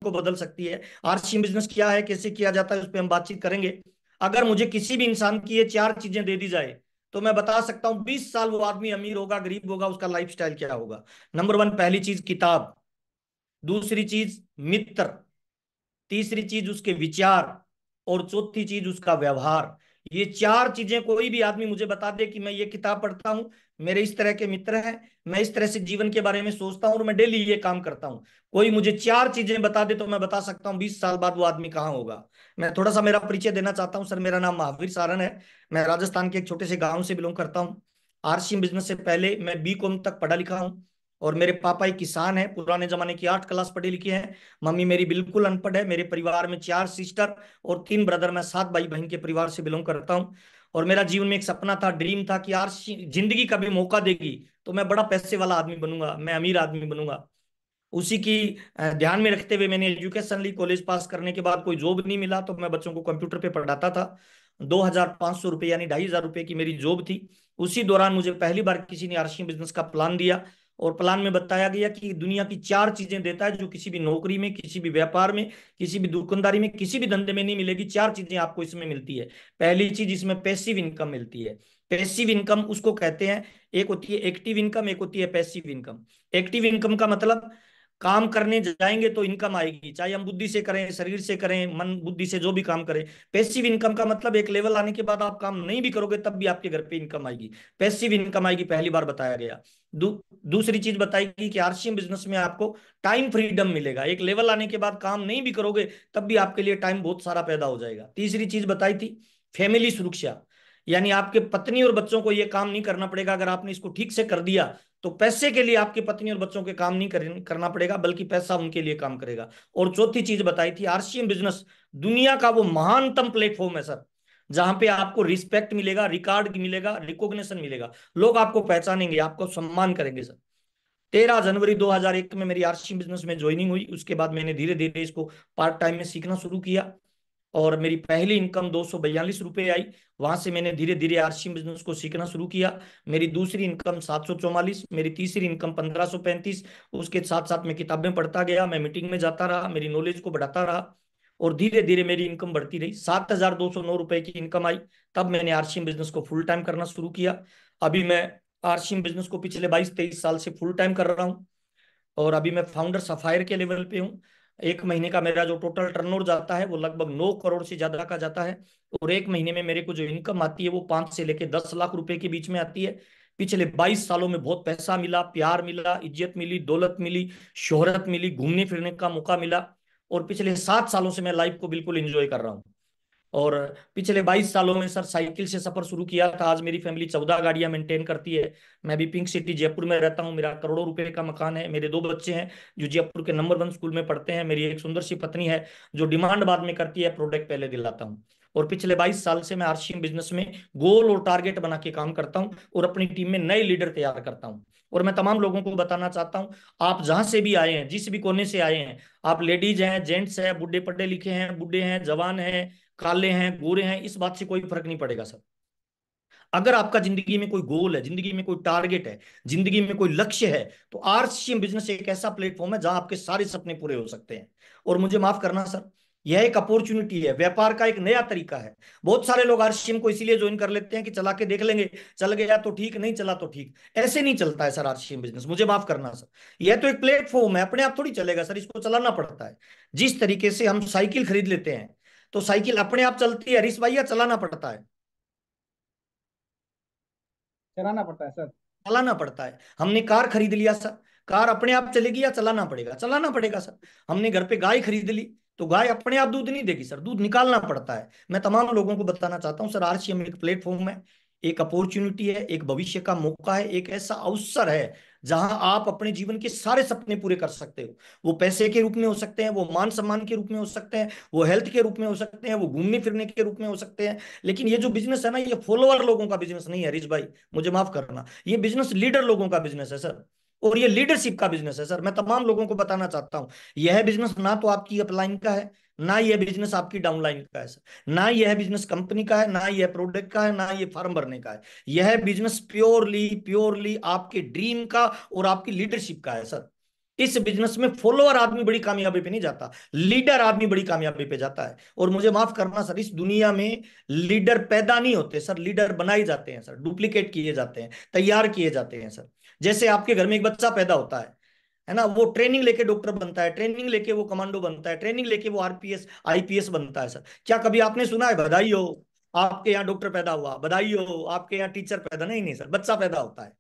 को बदल सकती है। आरसीएम बिजनेस क्या है, कैसे किया जाता है, उस पर हम बातचीत करेंगे। अगर मुझे किसी भी इंसान की ये चार चीजें दे दी जाए तो मैं बता सकता हूँ 20 साल वो आदमी अमीर होगा गरीब होगा, उसका लाइफस्टाइल क्या होगा। नंबर वन, पहली चीज किताब। दूसरी चीज मित्र। तीसरी चीज उसके विचार। और चौथी चीज उसका व्यवहार। ये चार चीजें कोई भी आदमी मुझे बता दे कि मैं ये किताब पढ़ता हूं, मेरे इस तरह के मित्र हैं, मैं इस तरह से जीवन के बारे में सोचता हूं और मैं डेली ये काम करता हूं, कोई मुझे चार चीजें बता दे तो मैं बता सकता हूं 20 साल बाद वो आदमी कहाँ होगा। मैं थोड़ा सा मेरा परिचय देना चाहता हूं। सर, मेरा नाम महावीर सारन है। मैं राजस्थान के एक छोटे से गांव से बिलोंग करता हूं। आरसीएम बिजनेस से पहले मैं बी.कॉम तक पढ़ा लिखा हूं। और मेरे पापा एक किसान है, पुराने जमाने की 8 क्लास पढ़े लिखे हैं। मम्मी मेरी बिल्कुल अनपढ़ है। मेरे परिवार में 4 सिस्टर और 3 ब्रदर। मैं 7 भाई बहन के परिवार से बिलोंग करता हूँ। और मेरा जीवन में एक सपना था, ड्रीम था कि यार जिंदगी कभी मौका देगी तो मैं बड़ा पैसे वाला आदमी बनूंगा, मैं अमीर आदमी बनूंगा। उसी की ध्यान में रखते हुए मैंने एजुकेशन ली। कॉलेज पास करने के बाद कोई जॉब नहीं मिला तो मैं बच्चों को कंप्यूटर पे पढ़ाता था। 2,500 रुपये यानी 2,500 रुपये की मेरी जॉब थी। उसी दौरान मुझे पहली बार किसी ने आरसी बिजनेस का प्लान दिया। और प्लान में बताया गया कि दुनिया की चार चीजें देता है जो किसी भी नौकरी में, किसी भी व्यापार में, किसी भी दुकानदारी में, किसी भी धंधे में नहीं मिलेगी। चार चीजें आपको इसमें मिलती है। पहली चीज, इसमें पैसिव इनकम मिलती है। पैसिव इनकम उसको कहते हैं। एक होती है एक्टिव इनकम, एक होती है पैसिव इनकम। एक्टिव इनकम का मतलब काम करने जाएंगे तो इनकम आएगी, चाहे हम बुद्धि से करें, शरीर से करें, मन बुद्धि से जो भी काम करें। पैसिव इनकम का मतलब एक लेवल आने के बाद आप काम नहीं भी करोगे तब भी आपके घर पे इनकम आएगी। पैसिव इनकम आएगी, पहली बार बताया गया। दूसरी चीज बताएगी कि आरसीएम बिजनेस में आपको टाइम फ्रीडम मिलेगा। एक लेवल आने के बाद काम नहीं भी करोगे तब भी आपके लिए टाइम बहुत सारा पैदा हो जाएगा। तीसरी चीज बताई थी फैमिली सुरक्षा। यानी आपके पत्नी और बच्चों को ये काम नहीं करना पड़ेगा। अगर आपने इसको ठीक से कर दिया तो पैसे के लिए आपकी पत्नी और बच्चों के काम नहीं करना पड़ेगा, बल्कि पैसा उनके लिए काम करेगा। और चौथी चीज बताई थी, आरसीएम बिजनेस दुनिया का वो महानतम प्लेटफॉर्म है सर, जहां पे आपको रिस्पेक्ट मिलेगा, रिकॉर्ड मिलेगा, रिकॉग्निशन मिलेगा। लोग आपको पहचानेंगे, आपको सम्मान करेंगे सर। 13 जनवरी 2001 में मेरी आरसीएम बिजनेस में ज्वाइनिंग हुई। उसके बाद मैंने धीरे धीरे इसको पार्ट टाइम में सीखना शुरू किया। और मेरी पहली इनकम 242 रुपये आई। वहां से मैंने धीरे धीरे आरसीएम बिजनेस को सीखना शुरू किया। मेरी दूसरी इनकम 744, मेरी तीसरी इनकम 1535। उसके साथ साथ मैं किताबें पढ़ता गया, मैं मीटिंग में जाता रहा, मेरी नॉलेज को बढ़ाता रहा। और धीरे धीरे मेरी इनकम बढ़ती रही। 7,209 रुपये की इनकम आई। तब मैंने आरसीएम बिजनेस को फुल टाइम करना शुरू किया। अभी मैं आरसीएम बिजनेस को पिछले 22-23 साल से फुल टाइम कर रहा हूँ। और अभी मैं फाउंडर सफायर के लेवल पे हूँ। एक महीने का मेरा जो टोटल टर्नओवर जाता है वो लगभग 9 करोड़ से ज्यादा का जाता है। और एक महीने में मेरे को जो इनकम आती है वो 5 से लेके 10 लाख रुपए के बीच में आती है। पिछले 22 सालों में बहुत पैसा मिला, प्यार मिला, इज्जत मिली, दौलत मिली, शोहरत मिली, घूमने फिरने का मौका मिला। और पिछले 7 सालों से मैं लाइफ को बिल्कुल एंजॉय कर रहा हूँ। और पिछले 22 सालों में सर साइकिल से सफर शुरू किया था, आज मेरी फैमिली 14 गाड़ियां मेंटेन करती है। मैं भी पिंक सिटी जयपुर में रहता हूँ। मेरा करोड़ों रुपए का मकान है। मेरे 2 बच्चे हैं जो जयपुर के नंबर 1 स्कूल में पढ़ते हैं। मेरी एक सुंदर सी पत्नी है जो डिमांड बाद में करती है, प्रोडक्ट पहले दिलाता हूँ। और पिछले 22 साल से मैं आरसीएम बिजनेस में गोल और टारगेट बना के काम करता हूँ और अपनी टीम में नए लीडर तैयार करता हूँ। और मैं तमाम लोगों को बताना चाहता हूँ, आप जहां से भी आए हैं, जिस भी कोने से आए हैं, आप लेडीज हैं, जेंट्स हैं, बुढ़े पढ़े लिखे हैं, बूढ़े हैं, जवान हैं, काले हैं, गोरे हैं, इस बात से कोई फर्क नहीं पड़ेगा सर। अगर आपका जिंदगी में कोई गोल है, जिंदगी में कोई टारगेट है, जिंदगी में कोई लक्ष्य है, तो आरसीएम बिजनेस एक ऐसा प्लेटफॉर्म है जहां आपके सारे सपने पूरे हो सकते हैं। और मुझे माफ करना सर, यह एक अपॉर्चुनिटी है, व्यापार का एक नया तरीका है। बहुत सारे लोग आरसीएम को इसीलिए ज्वाइन कर लेते हैं कि चला के देख लेंगे, चल गया तो ठीक, नहीं चला तो ठीक। ऐसे नहीं चलता है सर आरसीएम बिजनेस, मुझे माफ करना सर। यह तो एक प्लेटफॉर्म है, अपने आप थोड़ी चलेगा सर, इसको चलाना पड़ता है। जिस तरीके से हम साइकिल खरीद लेते हैं तो साइकिल अपने आप चलती है, हरीश भैया, चलाना पड़ता है। चलाना पड़ता है सर। चलाना पड़ता है। हमने कार खरीद लिया सर, कार अपने आप चलेगी या चलाना पड़ेगा? चलाना पड़ेगा सर। हमने घर पे गाय खरीद ली तो गाय अपने आप दूध नहीं देगी सर, दूध निकालना पड़ता है। मैं तमाम लोगों को बताना चाहता हूँ सर, आरसीएम एक प्लेटफॉर्म है, एक अपॉर्चुनिटी है, एक भविष्य का मौका है, एक ऐसा अवसर है जहां आप अपने जीवन के सारे सपने पूरे कर सकते हो। वो पैसे के रूप में हो सकते हैं, वो मान सम्मान के रूप में हो सकते हैं, वो हेल्थ के रूप में हो सकते हैं, वो घूमने फिरने के रूप में हो सकते हैं। लेकिन ये जो बिजनेस है ना, ये फॉलोअर लोगों का बिजनेस नहीं है हरीश भाई, मुझे माफ करना। ये बिजनेस लीडर लोगों का बिजनेस है सर। और ये लीडरशिप का बिजनेस है सर। मैं तमाम लोगों को बताना चाहता हूं, यह बिजनेस ना तो आपकी अपलाइन का है, ना यह बिजनेस आपकी डाउनलाइन का है सर, ना यह बिजनेस कंपनी का है, ना यह प्रोडक्ट का है, ना ये फॉर्म भरने का है। यह बिजनेस प्योरली प्योरली आपके ड्रीम का और आपकी लीडरशिप का है सर। इस बिजनेस में फॉलोअर आदमी बड़ी कामयाबी पे नहीं जाता, लीडर आदमी बड़ी कामयाबी पे जाता है। और मुझे माफ करना सर, इस दुनिया में लीडर पैदा नहीं होते सर, लीडर बनाए जाते हैं सर, डुप्लीकेट किए जाते हैं, तैयार किए जाते हैं सर। जैसे आपके घर में एक बच्चा पैदा होता है ना, वो ट्रेनिंग लेके डॉक्टर बनता है, ट्रेनिंग लेके वो कमांडो बनता है, ट्रेनिंग लेके वो आरपीएस आईपीएस बनता है सर। क्या कभी आपने सुना है बधाई हो आपके यहाँ डॉक्टर पैदा हुआ, बधाई हो आपके यहाँ टीचर पैदा? नहीं नहीं सर, बच्चा पैदा होता है,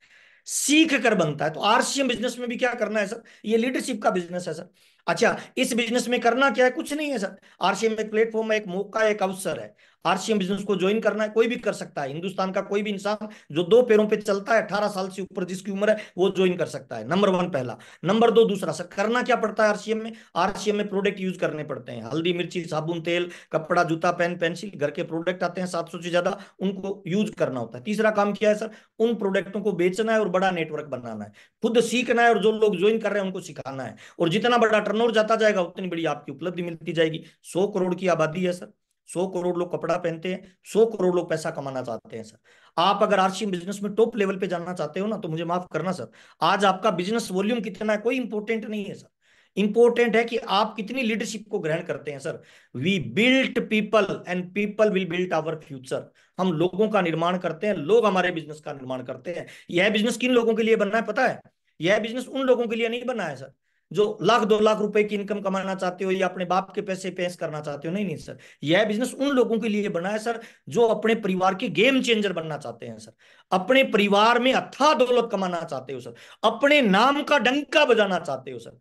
सीख कर बनता है। तो आरसीएम बिजनेस में भी क्या करना है सर, ये लीडरशिप का बिजनेस है सर। अच्छा, इस बिजनेस में करना क्या है, कुछ नहीं है सर। आरसीएम एक प्लेटफॉर्म है, एक मौका है, एक अवसर है। आरसीएम बिजनेस को ज्वाइन करना है, कोई भी कर सकता है, हिंदुस्तान का कोई भी इंसान जो दो पैरों पे चलता है, 18 साल से ऊपर जिसकी उम्र है, वो ज्वाइन कर सकता है। नंबर वन पहला। नंबर दो, दूसरा सर, करना क्या पड़ता है आरसीएम में? आरसीएम में प्रोडक्ट यूज करने पड़ते हैं, हल्दी मिर्ची साबुन तेल कपड़ा जूता पेन पेंसिल, घर के प्रोडक्ट आते हैं 700 से ज्यादा, उनको यूज करना होता है। तीसरा काम क्या है सर? उन प्रोडक्टों को बेचना है और बड़ा नेटवर्क बनाना है, खुद सीखना है और जो लोग ज्वाइन कर रहे हैं उनको सिखाना है। और जितना बड़ा टर्नओवर जाता जाएगा उतनी बड़ी आपकी उपलब्धि मिलती जाएगी। 100 करोड़ की आबादी है सर, 100 करोड़ लोग कपड़ा पहनते हैं, 100 करोड़ लोग पैसा कमाना चाहते हैं सर। आप अगर आरसीएम बिजनेस में टॉप लेवल पे जाना चाहते हो ना, तो मुझे माफ करना सर, आज आपका बिजनेस वॉल्यूम कितना है कोई इंपॉर्टेंट नहीं है सर। इंपॉर्टेंट है कि आप कितनी लीडरशिप को ग्रहण करते हैं sir. We built people and people will built our future. हम लोगों का निर्माण करते हैं, लोग हमारे बिजनेस का निर्माण करते हैं। यह बिजनेस किन लोगों के लिए बनना है पता है? यह बिजनेस उन लोगों के लिए नहीं बना है सर जो 1 लाख 2 लाख रुपए की इनकम कमाना चाहते हो या अपने बाप के पैसे पेश करना चाहते हो। नहीं नहीं सर, यह बिजनेस उन लोगों के लिए बना है सर जो अपने परिवार के गेम चेंजर बनना चाहते हैं सर, अपने परिवार में अथाह दौलत कमाना चाहते हो सर, अपने नाम का डंका बजाना चाहते हो सर।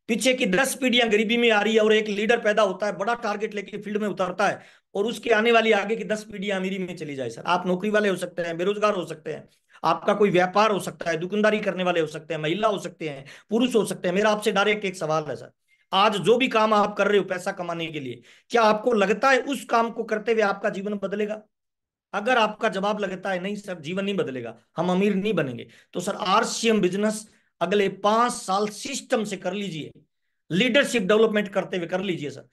पीछे की 10 पीढ़ियां गरीबी में आ रही है और एक लीडर पैदा होता है, बड़ा टारगेट लेके फील्ड में उतरता है, और उसके आने वाली आगे की 10 पीढ़ियां अमीरी में चली जाए सर। आप नौकरी वाले हो सकते हैं, बेरोजगार हो सकते हैं, आपका कोई व्यापार हो सकता है, दुकानदारी करने वाले हो सकते हैं, महिला हो सकते हैं, पुरुष हो सकते हैं। मेरा आपसे डायरेक्ट एक सवाल है सर, आज जो भी काम आप कर रहे हो पैसा कमाने के लिए, क्या आपको लगता है उस काम को करते हुए आपका जीवन बदलेगा? अगर आपका जवाब लगता है नहीं सर, जीवन नहीं बदलेगा, हम अमीर नहीं बनेंगे, तो सर आरसीएम बिजनेस अगले 5 साल सिस्टम से कर लीजिए, लीडरशिप डेवलपमेंट करते हुए कर लीजिए सर।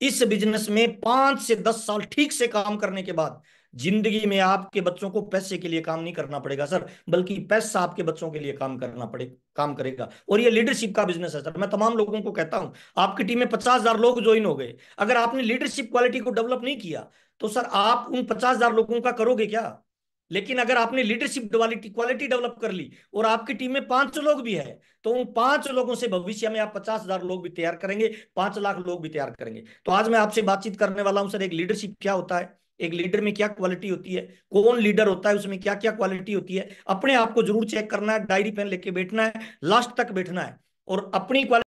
इस बिजनेस में 5 से 10 साल ठीक से काम करने के बाद जिंदगी में आपके बच्चों को पैसे के लिए काम नहीं करना पड़ेगा सर, बल्कि पैसा आपके बच्चों के लिए काम करेगा। और ये लीडरशिप का बिजनेस है सर। मैं तमाम लोगों को कहता हूं, आपकी टीम में 50,000 लोग ज्वाइन हो गए, अगर आपने लीडरशिप क्वालिटी को डेवलप नहीं किया तो सर आप उन 50,000 लोगों का करोगे क्या? लेकिन अगर आपने लीडरशिप क्वालिटी क्वालिटी डेवलप कर ली और आपकी टीम में 5 लोग भी है, तो उन 5 लोगों से भविष्य में आप 50,000 लोग भी तैयार करेंगे, 5 लाख लोग भी तैयार करेंगे। तो आज मैं आपसे बातचीत करने वाला हूं सर, एक लीडरशिप क्या होता है, एक लीडर में क्या क्वालिटी होती है, कौन लीडर होता है, उसमें क्या क्या क्वालिटी होती है। अपने आप को जरूर चेक करना है, डायरी पेन लेके बैठना है, लास्ट तक बैठना है और अपनी